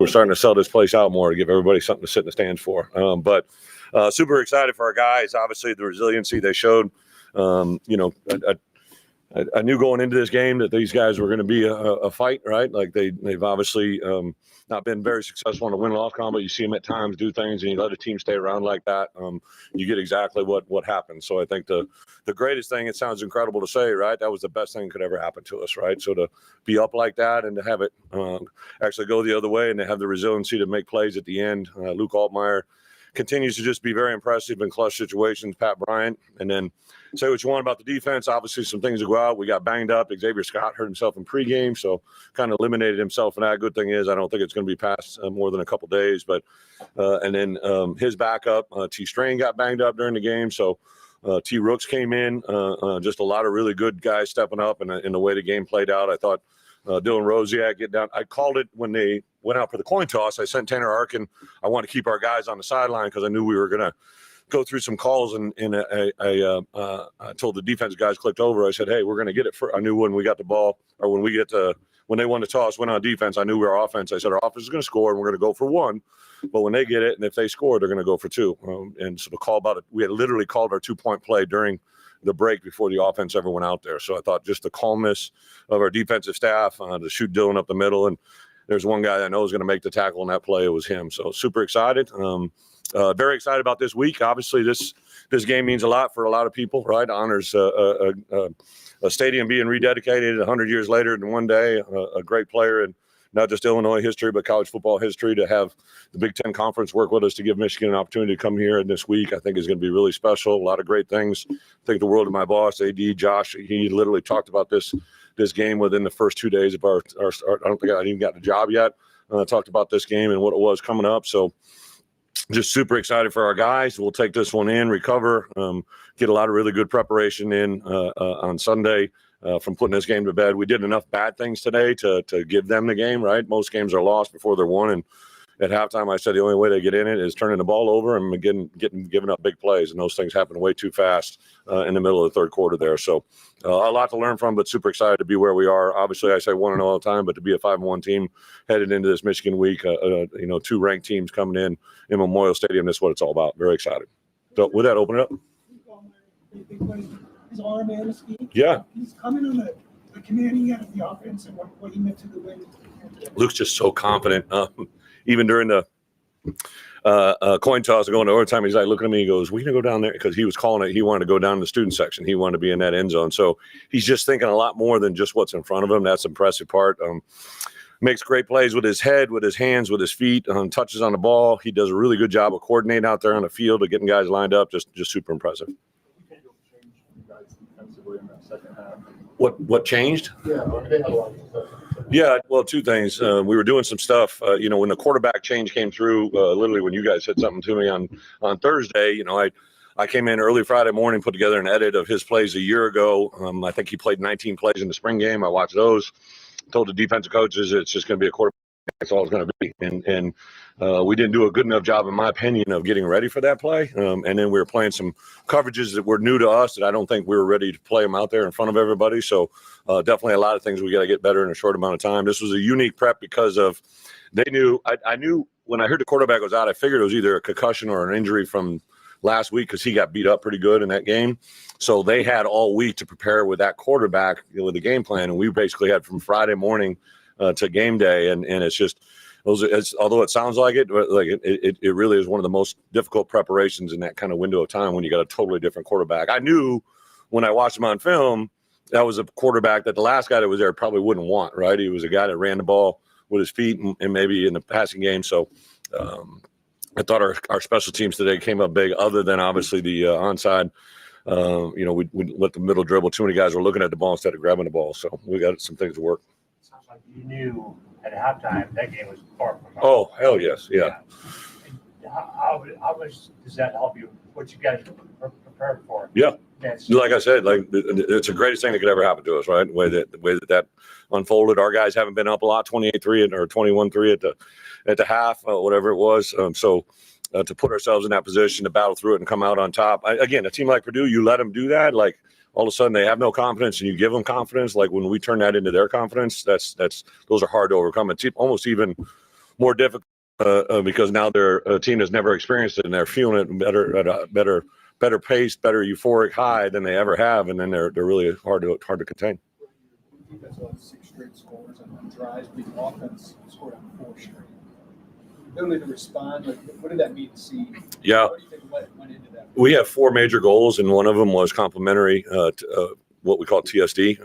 we're starting to sell this place out more to give everybody something to sit in the stands for. But super excited for our guys. Obviously, the resiliency they showed. I knew going into this game that these guys were going to be a fight, right? Like they've obviously not been very successful in the win-loss combo. You see them at times do things, and you let a team stay around like that, you get exactly what happens. So I think the greatest thing, it sounds incredible to say, right? That was the best thing that could ever happen to us, right? So to be up like that and to have it actually go the other way and to have the resiliency to make plays at the end. Luke Altmaier continues to just be very impressive in clutch situations. Pat Bryant, and then say what you want about the defense. Obviously, some things to go out. We got banged up. Xavier Scott hurt himself in pregame, so kind of eliminated himself. And that good thing is, I don't think it's going to be past more than a couple days. But and then his backup, T. Strain, got banged up during the game. So T. Rooks came in. Just a lot of really good guys stepping up, and in the way the game played out, I thought Dylan Rosiak get down. I called it when they went out for the coin toss. I sent Tanner Arkin. I wanted to keep our guys on the sideline because I knew we were going to go through some calls, and I told the defense guys clicked over. I said, hey, we're going to get it. I knew when we got the ball, or when they won the toss, went on defense, I knew our offense. I said, our offense is going to score, and we're going to go for one. But when they get it, and if they score, they're going to go for two. And so the call about it, we had literally called our 2-point play during the break before the offense ever went out there. So I thought just the calmness of our defensive staff to shoot Dylan up the middle. And there's one guy that I know is going to make the tackle on that play. It was him. So super excited. Very excited about this week. Obviously, this game means a lot for a lot of people, right? Honors a stadium being rededicated 100 years later in one day. A great player in not just Illinois history, but college football history. To have the Big Ten Conference work with us to give Michigan an opportunity to come here this week, I think is going to be really special. A lot of great things. I think the world of my boss, AD Josh. He literally talked about this game within the first 2 days of our I don't think I even got the job yet. Talked about this game and what it was coming up. So just super excited for our guys. We'll take this one in, recover, get a lot of really good preparation in on Sunday from putting this game to bed. We did enough bad things today to give them the game, right? Most games are lost before they're won. And at halftime, I said the only way they get in it is turning the ball over and giving up big plays. And those things happen way too fast in the middle of the third quarter there. So a lot to learn from, but super excited to be where we are. Obviously, I say 1-0 all the time, but to be a 5-1 team headed into this Michigan week, 2 ranked teams coming in Memorial Stadium, that's what it's all about. Very excited. So with that, open it up. His arm and his feet. Yeah. He's coming on the commanding end of the offense and what he meant to the win. Luke's just so confident. Even during the coin toss and going to overtime, he's like looking at me. He goes, "We gonna go down there?" Because he was calling it. He wanted to go down to the student section. He wanted to be in that end zone. So he's just thinking a lot more than just what's in front of him. That's the impressive part. Makes great plays with his head, with his hands, with his feet. Touches on the ball. He does a really good job of coordinating out there on the field of getting guys lined up. Just super impressive. What changed? Yeah, well, 2 things. We were doing some stuff, when the quarterback change came through, literally when you guys said something to me on Thursday, I came in early Friday morning, put together an edit of his plays a year ago. I think he played 19 plays in the spring game. I watched those, told the defensive coaches it's just going to be a quarterback. That's all it's going to be. And we didn't do a good enough job, in my opinion, of getting ready for that play. And then we were playing some coverages that were new to us that I don't think we were ready to play them out there in front of everybody. So definitely a lot of things we got to get better in a short amount of time. This was a unique prep because of they knew I knew when I heard the quarterback was out, I figured it was either a concussion or an injury from last week because he got beat up pretty good in that game. So they had all week to prepare with that quarterback with the game plan. And we basically had from Friday morning to game day, and it's just although it sounds like it really is one of the most difficult preparations in that kind of window of time when you got a totally different quarterback. I knew when I watched him on film that was a quarterback that the last guy that was there probably wouldn't want, right? He was a guy that ran the ball with his feet and maybe in the passing game. So I thought our special teams today came up big, other than obviously the onside. We let the middle dribble. Too many guys were looking at the ball instead of grabbing the ball. So we got some things to work. Sounds like you knew at halftime that game was far from over. Oh, hell yes. Yeah. How much does that help you? What you guys prepared for? Yeah. Like I said, it's the greatest thing that could ever happen to us, right? The way that unfolded. Our guys haven't been up a lot, 28-3 or 21-3 at the half, whatever it was. So to put ourselves in that position to battle through it and come out on top. Again, a team like Purdue, you let them do that, like all of a sudden they have no confidence, and you give them confidence. Like when we turn that into their confidence, those are hard to overcome. It's almost even more difficult because now they're a team that's never experienced it, and they're feeling it better at a better pace, better euphoric high than they ever have, and then they're really hard to contain. Defense will have 6 straight scores on drives, but the offense scored on 4 straight. Ability to respond, like, what did that mean to see? Yeah. What do you think went into that? We have 4 major goals, and one of them was complementary, what we call TSD.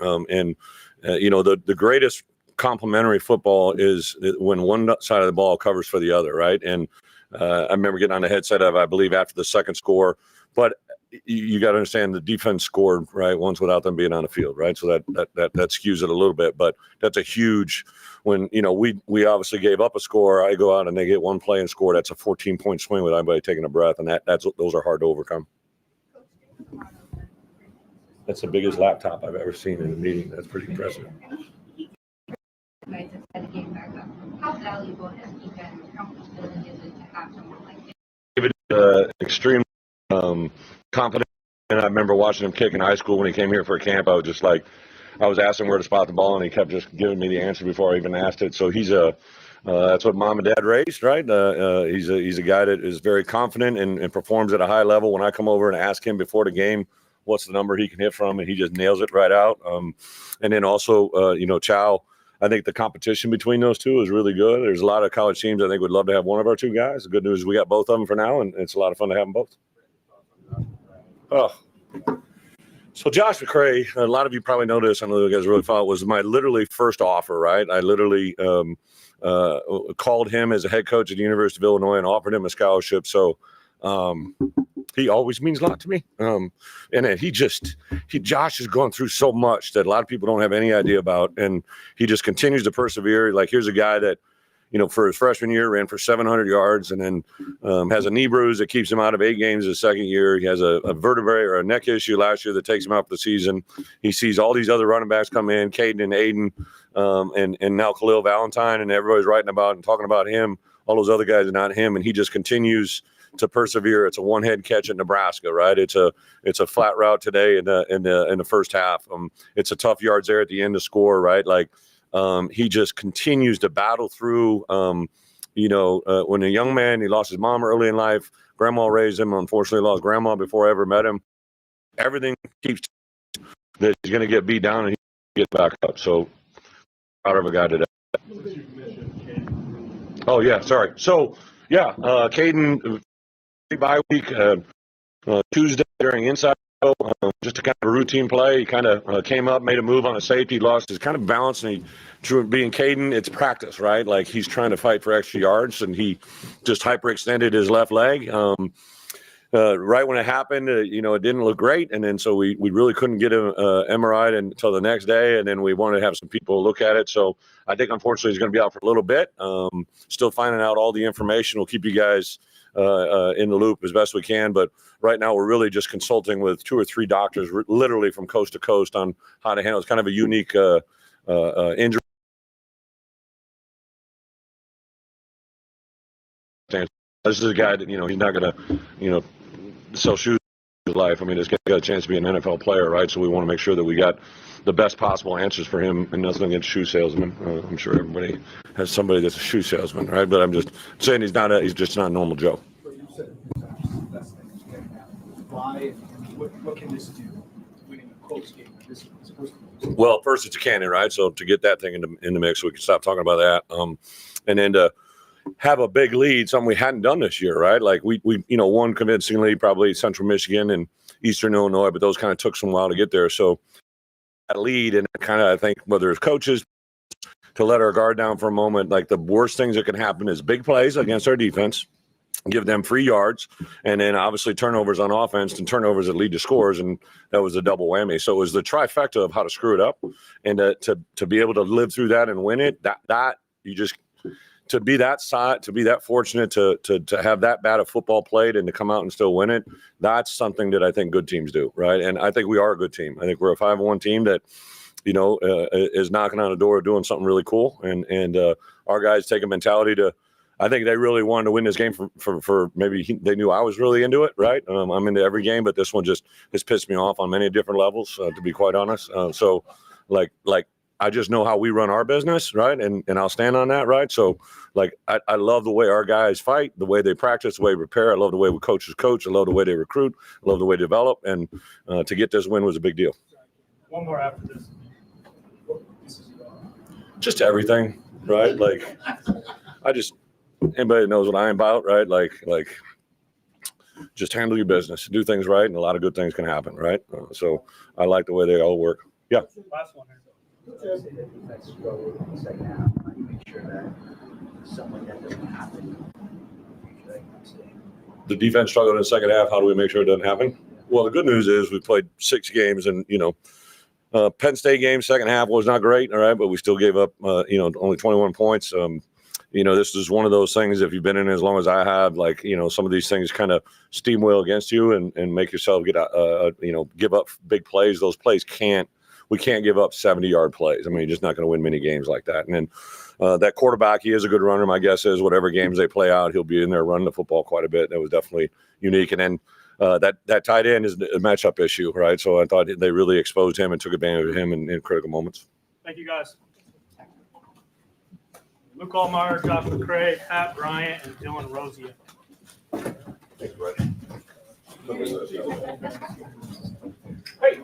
The greatest complementary football is when one side of the ball covers for the other, right? And I remember getting on the headset of, I believe, after the second score, but you got to understand the defense scored right once without them being on the field, right? So that skews it a little bit, but that's a huge. When we obviously gave up a score, I go out and they get one play and score. That's a 14-point swing with anybody taking a breath, and those are hard to overcome. That's the biggest laptop I've ever seen in a meeting. That's pretty impressive. How valuable has defense? How much ability is it to have someone like him? David, extremely confident. And I remember watching him kick in high school when he came here for a camp. I was just like, I was asking where to spot the ball, and he kept just giving me the answer before I even asked it. So he's that's what mom and dad raised, right? He's a guy that is very confident and performs at a high level. When I come over and ask him before the game, what's the number he can hit from, and he just nails it right out. And then also, Chow, I think the competition between those two is really good. There's a lot of college teams I think would love to have one of our 2 guys. The good news is we got both of them for now, and it's a lot of fun to have them both. Oh. So Josh McCray, a lot of you probably know this. I know you guys really follow. It was my literally first offer, right? I literally called him as a head coach at the University of Illinois and offered him a scholarship. So he always means a lot to me. And then Josh has gone through so much that a lot of people don't have any idea about, and he just continues to persevere. Like, here's a guy that, for his freshman year, ran for 700 yards and then has a knee bruise that keeps him out of 8 games his second year. He has a vertebrae or a neck issue last year that takes him out for the season. He sees all these other running backs come in, Caden and Aiden, and now Khalil Valentine, and everybody's writing about and talking about him. All those other guys are not him, and he just continues to persevere. It's a one-head catch at Nebraska, right? It's a flat route today in the first half. It's a tough yards there at the end to score, right? Like, he just continues to battle through. When a young man, he lost his mom early in life. Grandma raised him. Unfortunately, lost grandma before I ever met him. Everything keeps that he's going to get beat down and he gets back up. So proud of a guy today. Oh yeah, sorry. So yeah, Caden. Bye week, Tuesday during inside, just a kind of a routine play. He kind of came up, made a move on a safety, lost his kind of balance, and being Caden, it's practice, right? Like, he's trying to fight for extra yards, and he just hyperextended his left leg. Right when it happened, it didn't look great, and then so we really couldn't get him MRI'd until the next day, and then we wanted to have some people look at it. So I think, unfortunately, he's going to be out for a little bit. Still finding out all the information. We'll keep you guys in the loop as best we can, but right now we're really just consulting with 2 or 3 doctors, literally from coast to coast, on how to handle. It's kind of a unique injury. This is a guy that he's not going to sell shoes in his life. I mean, this guy got a chance to be an NFL player, right? So we want to make sure that we got the best possible answers for him, and nothing against shoe salesmen. I'm sure everybody has somebody that's a shoe salesman, right? But I'm just saying he's just not a normal Joe. Why? What can this do? Winning a close game like this is supposed to be. Well, first it's a cannon, right? So to get that thing in the mix, so we can stop talking about that. And then to have a big lead, something we hadn't done this year, right? Like we won convincingly, probably Central Michigan and Eastern Illinois, but those kind of took some while to get there. So that lead, and kind of, I think, whether it's coaches, to let our guard down for a moment. Like, the worst things that can happen is big plays against our defense, give them free yards, and then obviously turnovers on offense, and turnovers that lead to scores, and that was a double whammy. So it was the trifecta of how to screw it up, and to be able to live through that and win it. That you just, to be that fortunate to have that bad of football played and to come out and still win it, that's something that I think good teams do, right? And I think we are a good team. I think we're a 5-1 team that is knocking on the door of doing something really cool, and our guys take a mentality to. I think they really wanted to win this game for maybe they knew I was really into it, right? I'm into every game, but this one just has pissed me off on many different levels, to be quite honest. So, like I just know how we run our business, right? And I'll stand on that, right? So, like, I love the way our guys fight, the way they practice, the way they prepare. I love the way we coaches coach. I love the way they recruit. I love the way they develop. And to get this win was a big deal. One more after this. Just everything, right? Like, anybody that knows what I'm about, right? Like, just handle your business, do things right, and a lot of good things can happen, right? So I like the way they all work. Yeah. Last one. Say the defense struggled in the second half. How do you make sure that something like that doesn't happen? The defense struggled in the second half. How do we make sure it doesn't happen? Well, the good news is we played 6 games, and Penn State game second half was not great, all right, but we still gave up only 21 points. This is one of those things, if you've been in it as long as I have, like, some of these things kind of steamroll against you and make yourself give up big plays. Those plays we can't give up 70-yard plays. I mean, you're just not going to win many games like that. And then that quarterback, he is a good runner. My guess is whatever games they play out, he'll be in there running the football quite a bit. That was definitely unique. And then that tight end is a matchup issue, right? So I thought they really exposed him and took advantage of him in critical moments. Thank you, guys. Luke Allmeyer, Josh McCray, Pat Bryant, and Dylan Rozier. Thanks, Brett. Hey,